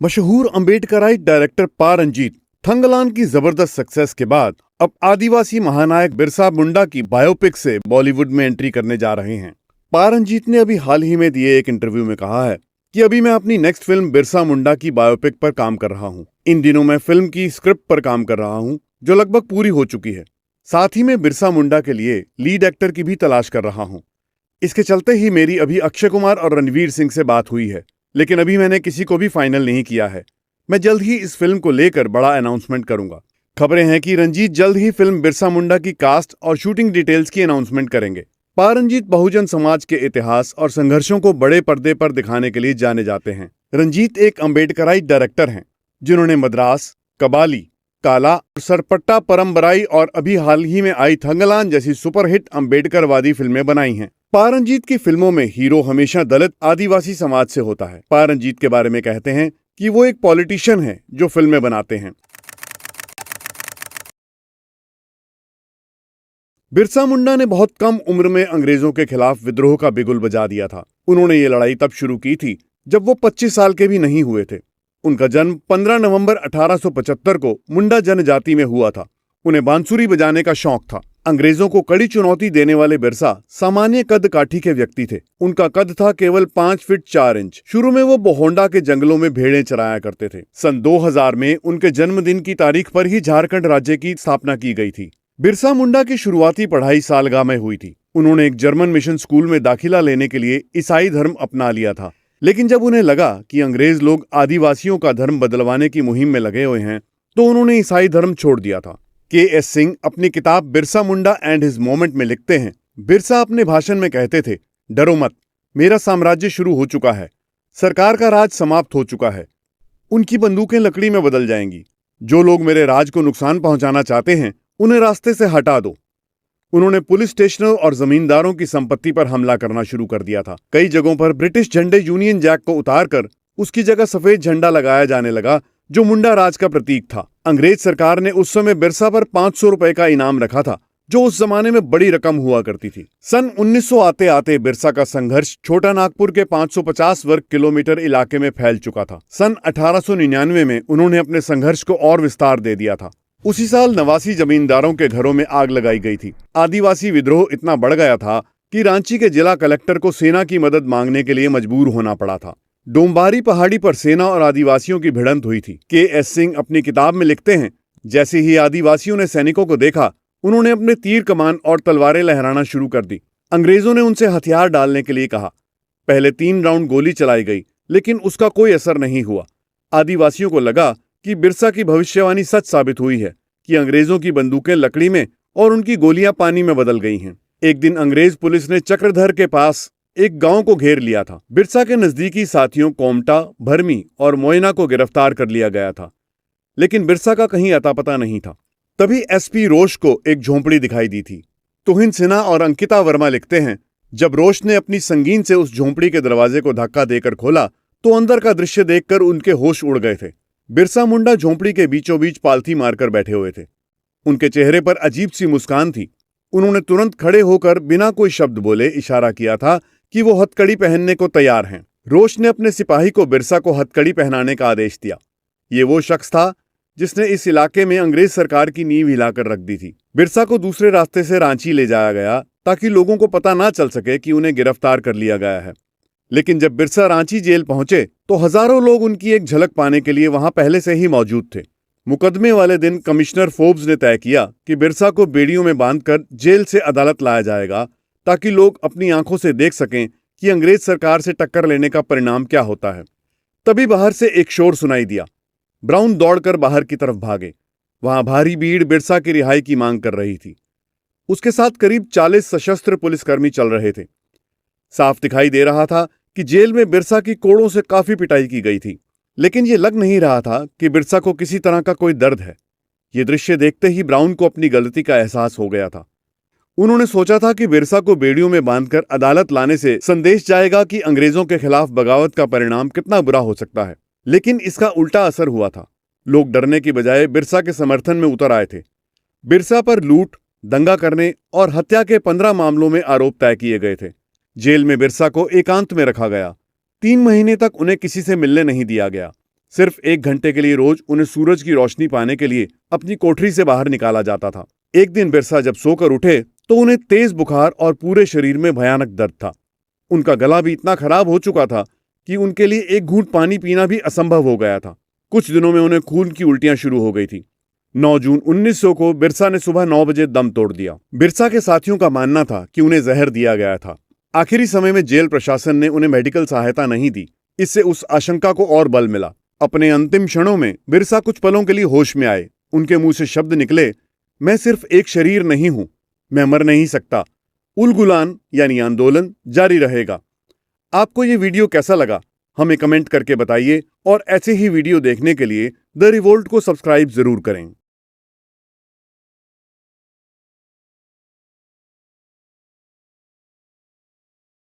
मशहूर अम्बेडकराइट डायरेक्टर पा रंजीत थंगलान की जबरदस्त सक्सेस के बाद अब आदिवासी महानायक बिरसा मुंडा की बायोपिक से बॉलीवुड में एंट्री करने जा रहे हैं। पा रंजीत ने अभी हाल ही में दिए एक इंटरव्यू में कहा है कि अभी मैं अपनी नेक्स्ट फिल्म बिरसा मुंडा की बायोपिक पर काम कर रहा हूं। इन दिनों मैं फिल्म की स्क्रिप्ट पर काम कर रहा हूं जो लगभग पूरी हो चुकी है। साथ ही मैं बिरसा मुंडा के लिए लीड एक्टर की भी तलाश कर रहा हूं। इसके चलते ही मेरी अभी अक्षय कुमार और रणवीर सिंह से बात हुई है, लेकिन अभी मैंने किसी को भी फाइनल नहीं किया है। मैं जल्द ही इस फिल्म को लेकर बड़ा अनाउंसमेंट करूंगा। खबरें हैं कि रंजीत जल्द ही फिल्म बिरसा मुंडा की कास्ट और शूटिंग डिटेल्स की अनाउंसमेंट करेंगे। पा रंजीत बहुजन समाज के इतिहास और संघर्षों को बड़े पर्दे पर दिखाने के लिए जाने जाते हैं। रंजीत एक अम्बेडकराइट डायरेक्टर हैं जिन्होंने मद्रास, कबाली, काला और सरपट्टा परम्बराई और अभी हाल ही में आई थंगलान जैसी सुपरहिट अम्बेडकरवादी फिल्में बनाई हैं। पा रंजीत की फिल्मों में हीरो हमेशा दलित आदिवासी समाज से होता है। पा रंजीत के बारे में कहते हैं कि वो एक पॉलिटिशियन है जो फिल्में बनाते हैं। बिरसा मुंडा ने बहुत कम उम्र में अंग्रेजों के खिलाफ विद्रोह का बिगुल बजा दिया था। उन्होंने ये लड़ाई तब शुरू की थी जब वो 25 साल के भी नहीं हुए थे। उनका जन्म 15 नवंबर 1875 को मुंडा जनजाति में हुआ था। उन्हें बांसुरी बजाने का शौक था। अंग्रेजों को कड़ी चुनौती देने वाले बिरसा सामान्य कद काठी के व्यक्ति थे। उनका कद था केवल 5 फीट 4 इंच। शुरू में वो बोहोंडा के जंगलों में भेड़ें चराया करते थे। सन 2000 में उनके जन्मदिन की तारीख पर ही झारखंड राज्य की स्थापना की गई थी। बिरसा मुंडा की शुरुआती पढ़ाई सालगांव में हुई थी। उन्होंने एक जर्मन मिशन स्कूल में दाखिला लेने के लिए ईसाई धर्म अपना लिया था, लेकिन जब उन्हें लगा कि अंग्रेज लोग आदिवासियों का धर्म बदलवाने की मुहिम में लगे हुए हैं तो उन्होंने ईसाई धर्म छोड़ दिया था। के.एस. सिंह अपनी किताब Birsa Munda and his moment में लिखते हैं, बिरसा अपने भाषण में कहते थे, डरो मत, मेरा साम्राज्य शुरू हो चुका है, सरकार का राज समाप्त हो चुका है, उनकी बंदूकें लकड़ी में बदल जाएंगी। जो लोग मेरे राज को नुकसान पहुंचाना चाहते हैं उन्हें रास्ते से हटा दो। उन्होंने पुलिस स्टेशनों और जमींदारों की संपत्ति पर हमला करना शुरू कर दिया था। कई जगहों पर ब्रिटिश झंडे यूनियन जैक को उतारकर उसकी जगह सफेद झंडा लगाया जाने लगा जो मुंडा राज का प्रतीक था। अंग्रेज सरकार ने उस समय बिरसा पर 500 रुपए का इनाम रखा था, जो उस जमाने में बड़ी रकम हुआ करती थी। सन 1900 आते आते बिरसा का संघर्ष छोटा नागपुर के 550 वर्ग किलोमीटर इलाके में फैल चुका था। सन 1899 में उन्होंने अपने संघर्ष को और विस्तार दे दिया था। उसी साल नवासी जमींदारों के घरों में आग लगाई गई थी। आदिवासी विद्रोह इतना बढ़ गया था कि रांची के जिला कलेक्टर को सेना की मदद मांगने के लिए मजबूर होना पड़ा था। डोंबारी पहाड़ी पर सेना और आदिवासियों की भिड़ंत हुई थी। के.एस. सिंह अपनी किताब में लिखते हैं, जैसे ही आदिवासियों ने सैनिकों को देखा, उन्होंने अपने तीर कमान और तलवारें लहराना शुरू कर दी। अंग्रेजों ने उनसे हथियार डालने के लिए कहा। पहले 3 राउंड गोली चलाई गई, लेकिन उसका कोई असर नहीं हुआ। आदिवासियों को लगा कि बिरसा की भविष्यवाणी सच साबित हुई है कि अंग्रेजों की बंदूकें लकड़ी में और उनकी गोलियां पानी में बदल गई हैं। एक दिन अंग्रेज पुलिस ने चक्रधर के पास एक गांव को घेर लिया था। बिरसा के नजदीकी साथियों कोमटा, भरमी और मोयना को गिरफ्तार कर लिया गया था, लेकिन बिरसा का कहीं अता पता नहीं था। तभी एसपी रोश को एक झोंपड़ी दिखाई दी थी। तुहिन सिन्हा और अंकिता वर्मा लिखते हैं, जब रोश ने अपनी संगीन से उस झोंपड़ी के दरवाजे को धक्का देकर खोला तो अंदर का दृश्य देखकर उनके होश उड़ गए थे। बिरसा मुंडा झोंपड़ी के बीचों बीच पालथी मारकर बैठे हुए थे। उनके चेहरे पर अजीब सी मुस्कान थी। उन्होंने तुरंत खड़े होकर बिना कोई शब्द बोले इशारा किया था कि वो हथकड़ी पहनने को तैयार हैं। रोश ने अपने सिपाही को बिरसा को हथकड़ी पहनाने का आदेश दिया। ये वो शख्स था जिसने इस इलाके में अंग्रेज सरकार की नींव हिलाकर रख दी थी। बिरसा को दूसरे रास्ते से रांची ले जाया गया ताकि लोगों को पता ना चल सके कि उन्हें गिरफ्तार कर लिया गया है। लेकिन जब बिरसा रांची जेल पहुंचे तो हजारों लोग उनकी एक झलक पाने के लिए वहां पहले से ही मौजूद थे। मुकदमे वाले दिन कमिश्नर फोर्ब्स ने तय किया कि बिरसा को बेड़ियों में बांधकर जेल से अदालत लाया जाएगा ताकि लोग अपनी आंखों से देख सकें कि अंग्रेज सरकार से टक्कर लेने का परिणाम क्या होता है। तभी बाहर से एक शोर सुनाई दिया। ब्राउन दौड़कर बाहर की तरफ भागे। वहां भारी भीड़ बिरसा की रिहाई की मांग कर रही थी। उसके साथ करीब 40 सशस्त्र पुलिसकर्मी चल रहे थे। साफ दिखाई दे रहा था कि जेल में बिरसा की कोड़ों से काफी पिटाई की गई थी, लेकिन यह लग नहीं रहा था कि बिरसा को किसी तरह का कोई दर्द है। यह दृश्य देखते ही ब्राउन को अपनी गलती का एहसास हो गया था। उन्होंने सोचा था कि बिरसा को बेड़ियों में बांधकर अदालत लाने से संदेश जाएगा कि अंग्रेजों के खिलाफ बगावत का परिणाम कितना बुरा हो सकता है, लेकिन इसका उल्टा असर हुआ था। लोग डरने की बजाय बिरसा के समर्थन में उतर आए थे। बिरसा पर लूट, दंगा करने और हत्या के 15 मामलों में आरोप तय किए गए थे। जेल में बिरसा को एकांत में रखा गया। 3 महीने तक उन्हें किसी से मिलने नहीं दिया गया। सिर्फ 1 घंटे के लिए रोज उन्हें सूरज की रोशनी पाने के लिए अपनी कोठरी से बाहर निकाला जाता था। एक दिन बिरसा जब सोकर उठे तो उन्हें तेज बुखार और पूरे शरीर में भयानक दर्द था। उनका गला भी इतना खराब हो चुका था कि उनके लिए एक घूंट पानी पीना भी असंभव हो गया था। कुछ दिनों में उन्हें खून की उल्टियां शुरू हो गई थी। 9 जून 1900 को बिरसा ने सुबह 9 बजे दम तोड़ दिया। बिरसा के साथियों का मानना था कि उन्हें जहर दिया गया था। आखिरी समय में जेल प्रशासन ने उन्हें मेडिकल सहायता नहीं दी। इससे उस आशंका को और बल मिला। अपने अंतिम क्षणों में बिरसा कुछ पलों के लिए होश में आए। उनके मुंह से शब्द निकले, मैं सिर्फ एक शरीर नहीं हूं, मैं मर नहीं सकता। उलगुलान यानी आंदोलन जारी रहेगा। आपको ये वीडियो कैसा लगा हमें कमेंट करके बताइए और ऐसे ही वीडियो देखने के लिए द रिवोल्ट को सब्सक्राइब जरूर करें।